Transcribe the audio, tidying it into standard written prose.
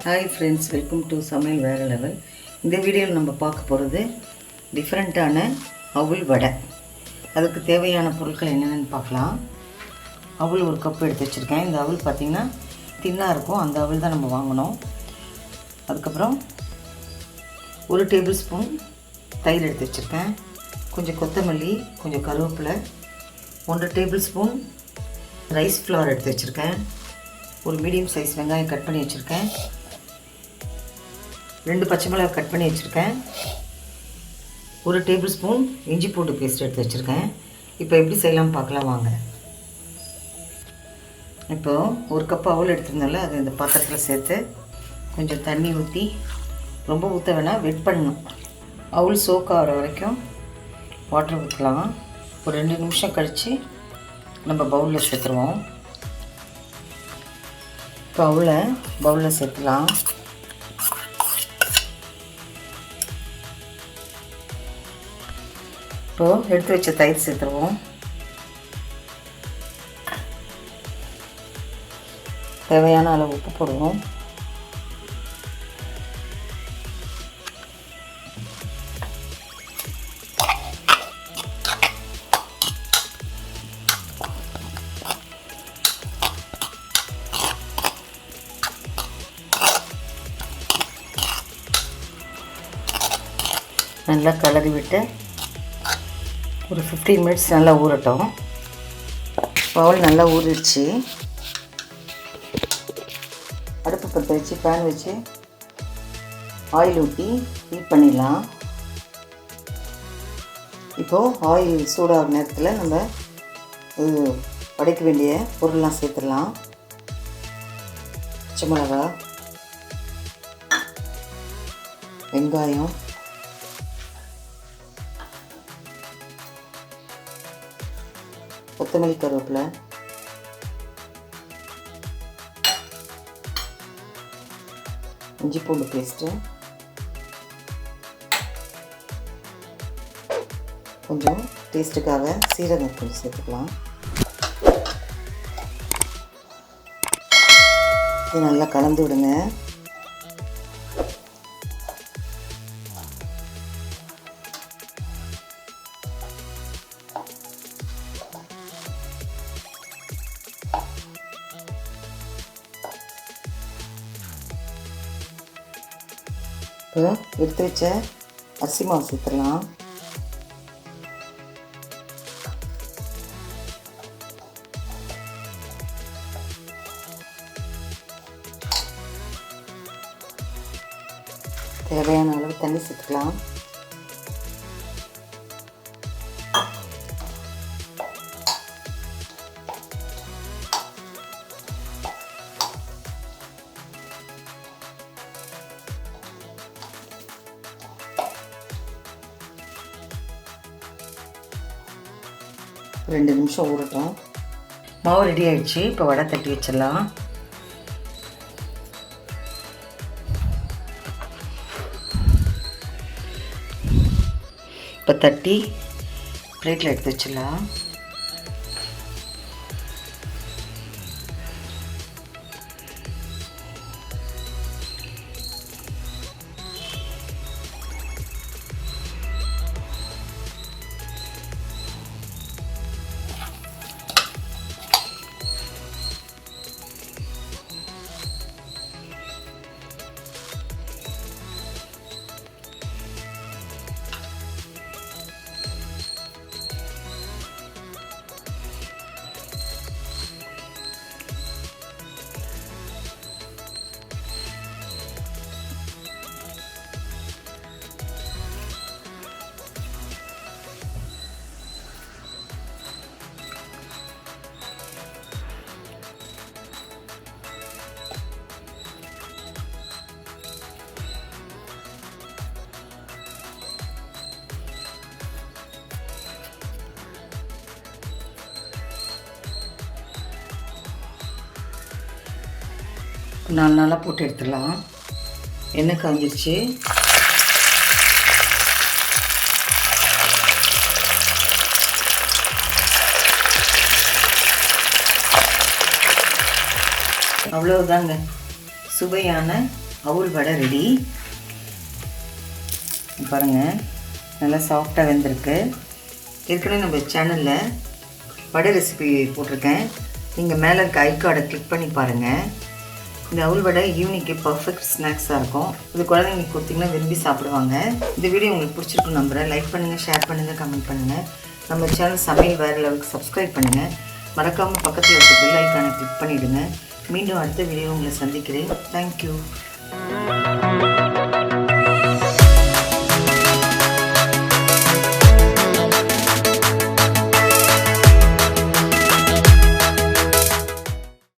Hi friends, welcome to Samayal Vera Level. இந்த வீடியோவில் நம்ம பார்க்க போகிறது டிஃப்ரெண்ட்டான அவல் வடை. அதுக்கு தேவையான பொருட்கள் என்னென்னு பார்க்கலாம். அவல் ஒரு கப் எடுத்து வச்சுருக்கேன். இந்த அவல் பார்த்திங்கன்னா தின்னாக இருக்கும், அந்த அவல் தான் நம்ம வாங்கணும். அதுக்கப்புறம் 1 டேபிள் ஸ்பூன் தயிர் எடுத்து வச்சுருக்கேன். கொஞ்சம் கொத்தமல்லி, கொஞ்சம் கருவேப்பிலை, 1 டேபிள் ஸ்பூன் ரைஸ் ஃப்ளவர் எடுத்து வச்சுருக்கேன். ஒரு மீடியம் சைஸ் வெங்காயம் கட் பண்ணி வச்சுருக்கேன். 2 பச்சை மிளகாய் கட் பண்ணி வச்சுருக்கேன். 1 டேபிள் ஸ்பூன் இஞ்சி பூண்டு பேஸ்ட் எடுத்து வச்சுருக்கேன். இப்போ எப்படி செய்யலாம் பார்க்கலாம் வாங்க. இப்போது 1 கப் அவல் எடுத்துருந்தால அதை இந்த பாத்திரத்தில் சேர்த்து கொஞ்சம் தண்ணி ஊற்றி, ரொம்ப ஊற்ற வேணாம், வெட் பண்ணணும். அவல் சோக் ஆகிற வரைக்கும் வாட்டர் ஊற்றலாம். ஒரு 2 நிமிஷம் கழித்து நம்ம பவுலில் சேர்த்துருவோம். இப்போ அவலை பவுலில் சேர்த்துலாம். இப்போது எடுத்து வச்ச தயிர் சேர்த்துருவோம். தேவையான அளவு உப்பு போடுவோம். நல்லா கலரி விட்டு ஒரு 15 மினிட்ஸ் நல்லா ஊறட்டும். அவல் நல்லா ஊறிடுச்சு. அடுப்பு பற்ற வச்சு பேன் வச்சு ஆயில் ஊற்றி ஹீட் பண்ணிடலாம். இப்போது ஆயில் சூடாகிற நேரத்தில் நம்ம படைக்க வேண்டிய பொருள்லாம் சேர்த்துடலாம். பச்சை மிளகா, வெங்காயம், கொத்தமல்லி, கருவேப்பிலை, இஞ்சி பூண்டு பேஸ்ட்டு, கொஞ்சம் டேஸ்ட்டுக்காக சீரகம் கொஞ்சம் சேர்த்துக்கலாம். இது நல்லா கலந்து விடுங்க. இப்போ எடுத்து வச்ச அரிசி மாவு சேர்த்துடலாம். தேவையான அளவு தண்ணி சேர்த்துக்கலாம். ரெண்டு நிமிஷம் ஊறட்டும். மாவு ரெடி ஆகிடுச்சு. இப்போ வடை தட்டி வச்சிடலாம். இப்போ தட்டி பிளேட்டில் எடுத்து வச்சிடலாம். நாளாக போட்டு எடுத்துடலாம். எண்ணெய் காஞ்சிருச்சு. அவ்வளவுதாங்க. சுவையான அவுல் வடை ரெடி. பாருங்கள், நல்லா சாஃப்டாக வெந்திருக்கு. ஏற்கனவே நம்ம சேனலில் வடை ரெசிபி போட்டிருக்கேன். நீங்கள் மேலே இருக்க ஐகார்டை கிளிக் பண்ணி பாருங்கள். இந்த அவுல் வடை ஈவினிங்க்கு பர்ஃபெக்ட் ஸ்நாக்ஸாக இருக்கும். இது குழந்தைங்களுக்கு கொடுத்திங்கன்னா விரும்பி சாப்பிடுவாங்க. இந்த வீடியோ உங்களுக்கு பிடிச்சிருக்குன்னு நம்புகிறேன். லைக் பண்ணுங்கள், ஷேர் பண்ணுங்கள், கமெண்ட் பண்ணுங்கள். நம்ம சேனல் சமையல் வேறு லெவலுக்கு சப்ஸ்கிரைப் பண்ணுங்கள். மறக்காமல் பக்கத்தில் இருக்க பெல் ஐக்கானை கிளிக் பண்ணிவிடுங்க. மீண்டும் அடுத்த வீடியோ உங்களை சந்திக்கிறேன். தேங்க்யூ.